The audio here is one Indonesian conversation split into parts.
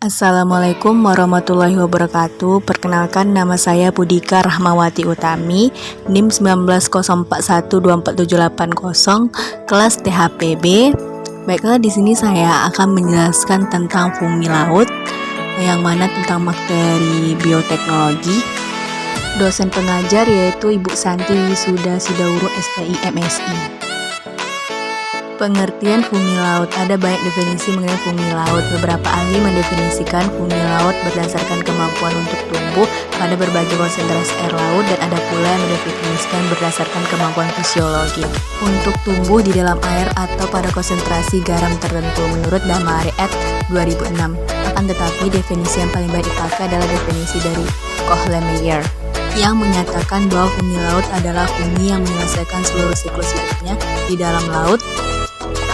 Assalamualaikum warahmatullahi wabarakatuh. Perkenalkan, nama saya Budika Rahmawati Utami, NIM 1904124780, kelas THPB. Baiklah, di sini saya akan menjelaskan tentang fungsi laut, yang mana tentang materi bioteknologi. Dosen pengajar yaitu Ibu Santi Wisuda Sidauro STI MSI. Pengertian fungsi laut. Ada banyak definisi mengenai fungsi laut. Beberapa ahli mendefinisikan fungsi laut berdasarkan kemampuan untuk tumbuh pada berbagai konsentrasi air laut, dan ada pula yang mendefinisikan berdasarkan kemampuan fisiologi untuk tumbuh di dalam air atau pada konsentrasi garam tertentu menurut Damari et 2006. Akan tetapi definisi yang paling baik dipakai adalah definisi dari Kohlmeier yang menyatakan bahwa fungsi laut adalah fungsi yang menyelesaikan seluruh siklus hidupnya di dalam laut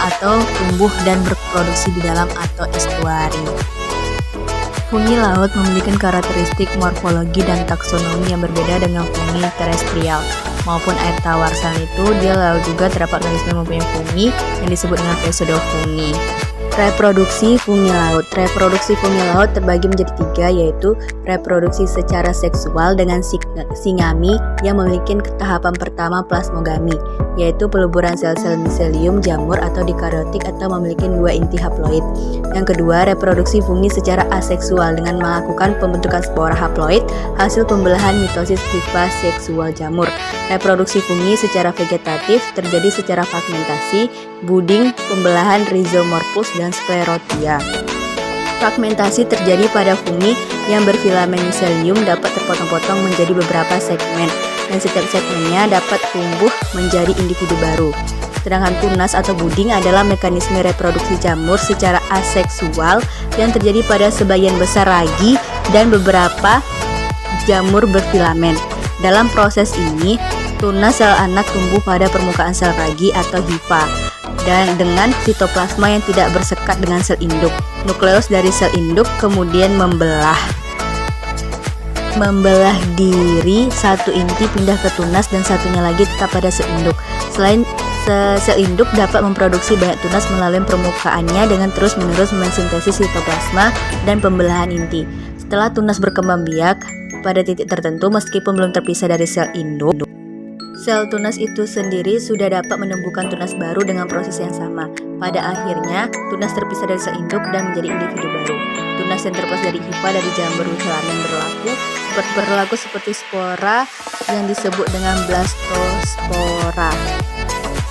atau tumbuh dan berproduksi di dalam atau estuari. Fungsi laut memiliki karakteristik morfologi dan taksonomi yang berbeda dengan fungsi terestrial maupun air tawar. Selain itu, dia laut juga terdapat organisme mempunyai fungsi yang disebut dengan pseudofungsi. Reproduksi fungsi laut. Reproduksi fungsi laut terbagi menjadi tiga, yaitu reproduksi secara seksual dengan singami yang memiliki tahapan pertama plasmogami, yaitu peluburan sel-sel miselium jamur atau dikaryotik atau memiliki dua inti haploid. Yang kedua, reproduksi fungsi secara aseksual dengan melakukan pembentukan spora haploid hasil pembelahan mitosis hifa seksual jamur. Reproduksi fungsi secara vegetatif terjadi secara fragmentasi, buding, pembelahan rhizomorphus dan sklerotia. Fragmentasi terjadi pada fungsi yang berfilamen miselium dapat terpotong-potong menjadi beberapa segmen, dan setiap segmennya dapat tumbuh menjadi individu baru. Sedangkan tunas atau buding adalah mekanisme reproduksi jamur secara aseksual yang terjadi pada sebagian besar ragi dan beberapa jamur berfilamen. Dalam proses ini, tunas sel anak tumbuh pada permukaan sel ragi atau hifa dan dengan sitoplasma yang tidak bersekat dengan sel induk. Nukleus dari sel induk kemudian membelah diri, satu inti pindah ke tunas dan satunya lagi tetap pada sel induk. Selain sel induk dapat memproduksi banyak tunas melalui permukaannya dengan terus-menerus mensintesis sitoplasma dan pembelahan inti. Setelah tunas berkembang biak pada titik tertentu, meskipun belum terpisah dari sel induk, sel tunas itu sendiri sudah dapat menumbuhkan tunas baru dengan proses yang sama. Pada akhirnya, tunas terpisah dari sel induk dan menjadi individu baru. Tunas yang terlepas dari hifa dari jamur filamen berlaku seperti spora yang disebut dengan blastospora.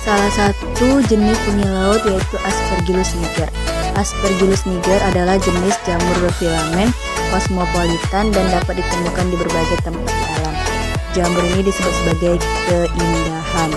Salah satu jenis fungsi laut yaitu Aspergillus niger. Aspergillus niger adalah jenis jamur berfilamen kosmopolitan dan dapat ditemukan di berbagai tempat di alam. Jamur ini disebut sebagai keindahan.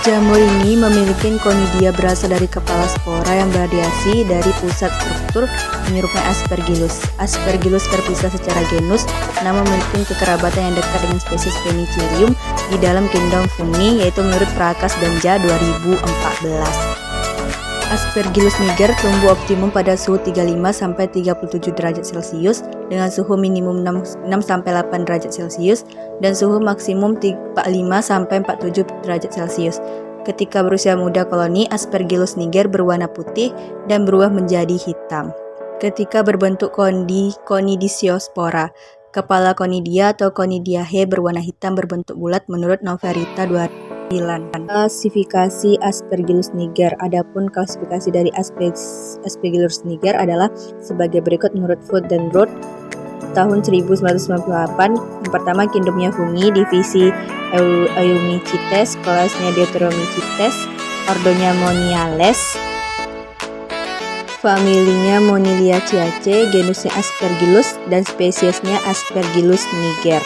Jamur ini memiliki konidia berasal dari kepala spora yang beradiasi dari pusat struktur menyerupai Aspergillus. Aspergillus terpisah secara genus, namun memiliki kekerabatan yang dekat dengan spesies Penicillium di dalam kingdom fungi, yaitu menurut Prakas Danja 2014. Aspergillus niger tumbuh optimum pada suhu 35-37 derajat Celcius dengan suhu minimum 6-8 derajat Celcius dan suhu maksimum 45-47 derajat Celcius. Ketika berusia muda koloni, Aspergillus niger berwarna putih dan berubah menjadi hitam. Ketika berbentuk conidiospora, kepala conidia atau conidiae berwarna hitam berbentuk bulat menurut Noverita 2009. Klasifikasi Aspergillus niger. Adapun klasifikasi dari Aspergillus niger adalah sebagai berikut menurut Food and Road tahun 1998. Yang pertama, kingdomnya fungi, divisi Eumycetes, kelasnya Deuteromycetes, ordonya Moniales, familinya Moniliaceae, genusnya Aspergillus, dan spesiesnya Aspergillus niger.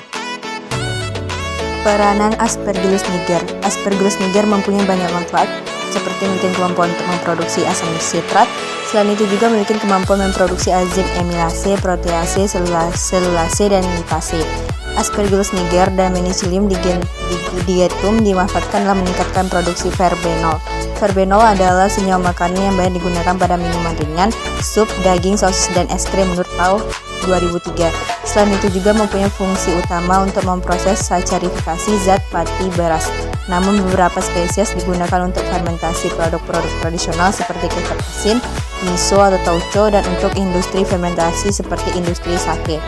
Peranan Aspergillus niger. Aspergillus niger mempunyai banyak manfaat, seperti memiliki kemampuan untuk memproduksi asam sitrat. Selain itu juga memiliki kemampuan memproduksi enzim amilase, protease, selulase, dan lipase. Aspergillus niger dan Penicillium digetum dimanfaatkan dalam meningkatkan produksi verbenol. Verbenol adalah senyawa makanan yang banyak digunakan pada minuman ringan, sup, daging, sosis, dan es krim menurut Pau 2003. Selain itu juga mempunyai fungsi utama untuk memproses saccharifikasi zat fatty beras. namun beberapa spesies digunakan untuk fermentasi produk-produk tradisional seperti kefir asin, miso atau tauco, dan untuk industri fermentasi seperti industri sake.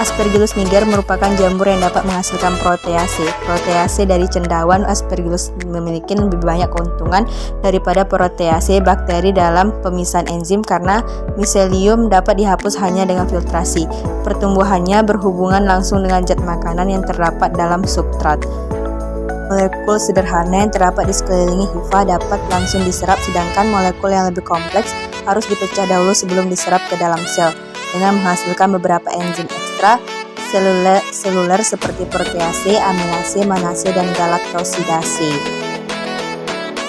Aspergillus niger merupakan jamur yang dapat menghasilkan protease. Protease dari cendawan Aspergillus memiliki lebih banyak keuntungan daripada protease bakteri dalam pemisahan enzim karena miselium dapat dihapus hanya dengan filtrasi. Pertumbuhannya berhubungan langsung dengan zat makanan yang terdapat dalam substrat. Molekul sederhana yang terdapat di sekeliling hifa dapat langsung diserap, sedangkan molekul yang lebih kompleks harus dipecah dahulu sebelum diserap ke dalam sel, dengan menghasilkan beberapa enzim ekstra seluler seperti protease, amilase, manase, dan galaktosidase.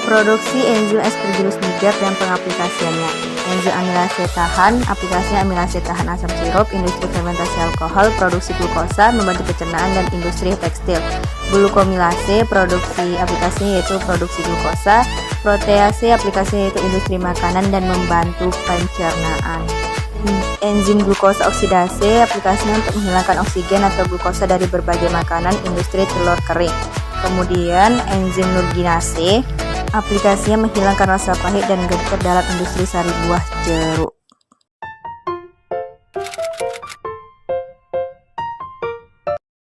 Produksi enzim Aspergillus niger dan pengaplikasiannya. Enzim amilase tahan, aplikasinya amilase tahan asam sirup, industri fermentasi alkohol, produksi glukosa, membantu pencernaan, dan industri tekstil. Glukomilase, produksi aplikasinya yaitu produksi glukosa. Protease, aplikasinya yaitu industri makanan dan membantu pencernaan. Enzim glukosa oksidase, aplikasinya untuk menghilangkan oksigen atau glukosa dari berbagai makanan, industri telur kering. Kemudian enzim nurginase, aplikasinya menghilangkan rasa pahit dan getir dalam industri sari buah jeruk.